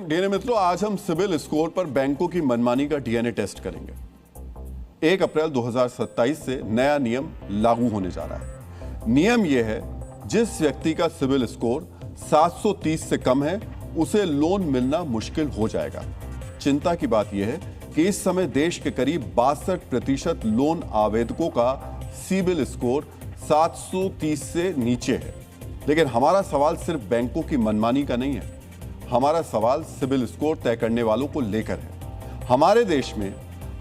DNA मित्रों, आज हम सिबिल स्कोर पर बैंकों की मनमानी का डीएनए टेस्ट करेंगे। 1 अप्रैल 2027 से नया नियम लागू होने जा रहा है। नियम यह है, जिस व्यक्ति का सिबिल स्कोर 730 से कम है उसे लोन मिलना मुश्किल हो जाएगा। चिंता की बात यह है कि इस समय देश के करीब 62% लोन आवेदकों का सिबिल स्कोर 730 से नीचे है। लेकिन हमारा सवाल सिर्फ बैंकों की मनमानी का नहीं है, हमारा सवाल सिबिल स्कोर तय करने वालों को लेकर है। हमारे देश में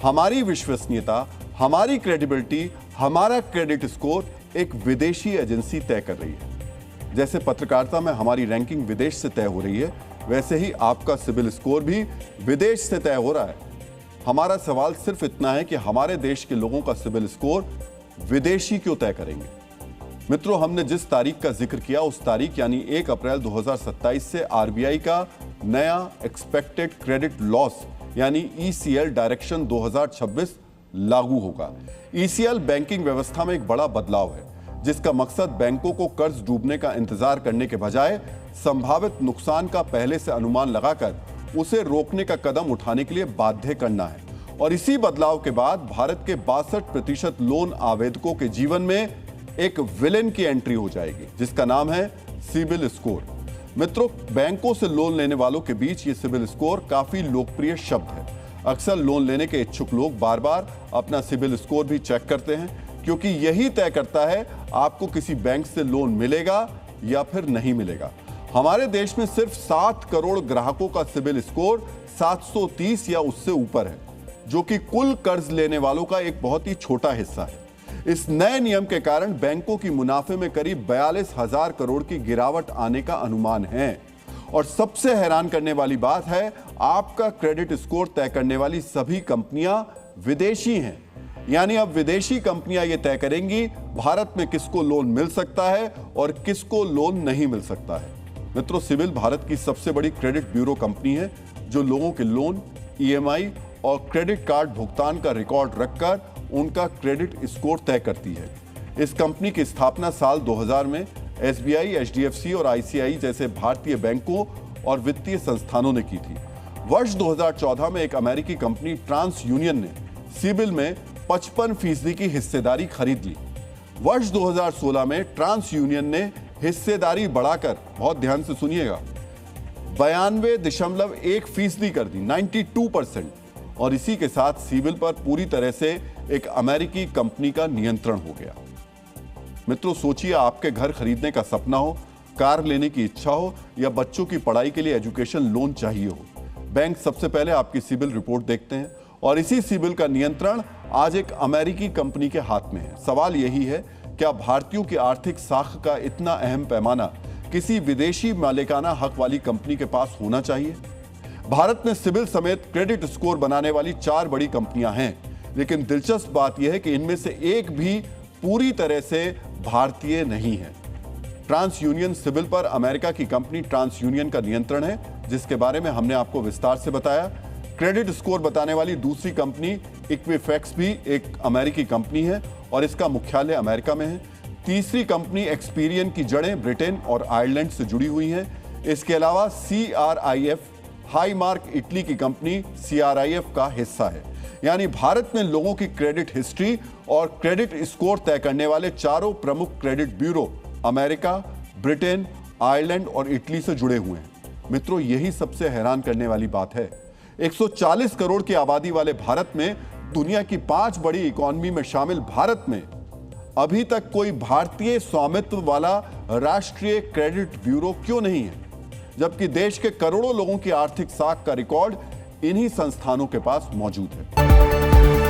हमारी विश्वसनीयता, हमारी क्रेडिबिलिटी, हमारा क्रेडिट स्कोर एक विदेशी एजेंसी तय कर रही है। जैसे पत्रकारिता में हमारी रैंकिंग विदेश से तय हो रही है, वैसे ही आपका सिबिल स्कोर भी विदेश से तय हो रहा है। हमारा सवाल सिर्फ इतना है कि हमारे देश के लोगों का सिबिल स्कोर विदेशी क्यों तय करेंगे। मित्रों, हमने जिस तारीख का जिक्र किया उस तारीख यानी 1 अप्रैल 2027 से आरबीआई का नया एक्सपेक्टेड क्रेडिट लॉस यानी ईसीएल डायरेक्शन 2026 लागू होगा। ईसीएल बैंकिंग व्यवस्था में एक बड़ा बदलाव है, जिसका मकसद बैंकों को कर्ज डूबने का इंतजार करने के बजाय संभावित नुकसान का पहले से अनुमान लगाकर उसे रोकने का कदम उठाने के लिए बाध्य करना है। और इसी बदलाव के बाद भारत के 62% लोन आवेदकों के जीवन में एक विलेन की एंट्री हो जाएगी, जिसका नाम है सिबिल स्कोर। मित्रों, बैंकों से लोन लेने वालों के बीच ये सिबिल स्कोर काफी लोकप्रिय शब्द है। अक्सर लोन लेने के इच्छुक लोग बार बार अपना सिबिल स्कोर भी चेक करते हैं, क्योंकि यही तय करता है आपको किसी बैंक से लोन मिलेगा या फिर नहीं मिलेगा। हमारे देश में सिर्फ 7 करोड़ ग्राहकों का सिबिल स्कोर 730 या उससे ऊपर है, जो कि कुल कर्ज लेने वालों का एक बहुत ही छोटा हिस्सा है। इस नए नियम के कारण बैंकों की मुनाफे में करीब 42,000 करोड़ की गिरावट आने का अनुमान है। और सबसे हैरान करने वाली बात है, आपका क्रेडिट स्कोर तय करने वाली सभी कंपनियां विदेशी हैं। यानी अब विदेशी कंपनियां यह तय करेंगी भारत में किसको लोन मिल सकता है और किसको लोन नहीं मिल सकता है। मित्रों, सिबिल भारत की सबसे बड़ी क्रेडिट ब्यूरो कंपनी है, जो लोगों के लोन, ईएमआई और क्रेडिट कार्ड भुगतान का रिकॉर्ड रखकर उनका क्रेडिट स्कोर तय करती है। इस कंपनी की स्थापना साल 2000 में एसबीआई, एचडीएफसी और आईसीआई जैसे भारतीय बैंकों और वित्तीय संस्थानों ने की थी। वर्ष 2014 में एक अमेरिकी कंपनी ट्रांस यूनियन ने सिबिल में 55% की हिस्सेदारी खरीद ली। वर्ष 2016 में ट्रांस यूनियन ने हिस्सेदारी बढ़ाकर, बहुत ध्यान से सुनिएगा, 92.1% कर दी, 92%। और इसी के साथ सिबिल पर पूरी तरह से एक अमेरिकी कंपनी का नियंत्रण हो गया। मित्रों, सोचिए, आपके घर खरीदने का सपना हो, कार लेने की इच्छा हो या बच्चों की पढ़ाई के लिए एजुकेशन लोन चाहिए हो, बैंक सबसे पहले आपकी सिबिल रिपोर्ट देखते हैं। और इसी सिबिल का नियंत्रण आज एक अमेरिकी कंपनी के हाथ में है। सवाल यही है, क्या भारतीयों की आर्थिक साख का इतना अहम पैमाना किसी विदेशी मालिकाना हक वाली कंपनी के पास होना चाहिए? भारत में सिबिल समेत क्रेडिट स्कोर बनाने वाली 4 बड़ी कंपनियां हैं, लेकिन दिलचस्प बात यह है कि इनमें से एक भी पूरी तरह से भारतीय नहीं है। ट्रांस यूनियन सिबिल पर अमेरिका की कंपनी ट्रांस यूनियन का नियंत्रण है, जिसके बारे में हमने आपको विस्तार से बताया। क्रेडिट स्कोर बताने वाली दूसरी कंपनी इक्विफैक्स भी एक अमेरिकी कंपनी है और इसका मुख्यालय अमेरिका में है। तीसरी कंपनी एक्सपीरियन की जड़ें ब्रिटेन और आयरलैंड से जुड़ी हुई हैं। इसके अलावा CRIF हाई मार्क इटली की कंपनी CRIF का हिस्सा है। यानी भारत में लोगों की क्रेडिट हिस्ट्री और क्रेडिट स्कोर तय करने वाले 4 प्रमुख credit bureau America, Britain, Ireland और इटली से जुड़े हुए हैं। मित्रों, यही सबसे हैरान करने वाली बात है। 140 करोड़ की आबादी वाले भारत में, दुनिया की 5 बड़ी इकोनॉमी में शामिल भारत में अभी तक कोई भारतीय स्वामित्व वाला राष्ट्रीय क्रेडिट ब्यूरो क्यों नहीं है, जबकि देश के करोड़ों लोगों की आर्थिक साख का रिकॉर्ड इन्हीं संस्थानों के पास मौजूद है।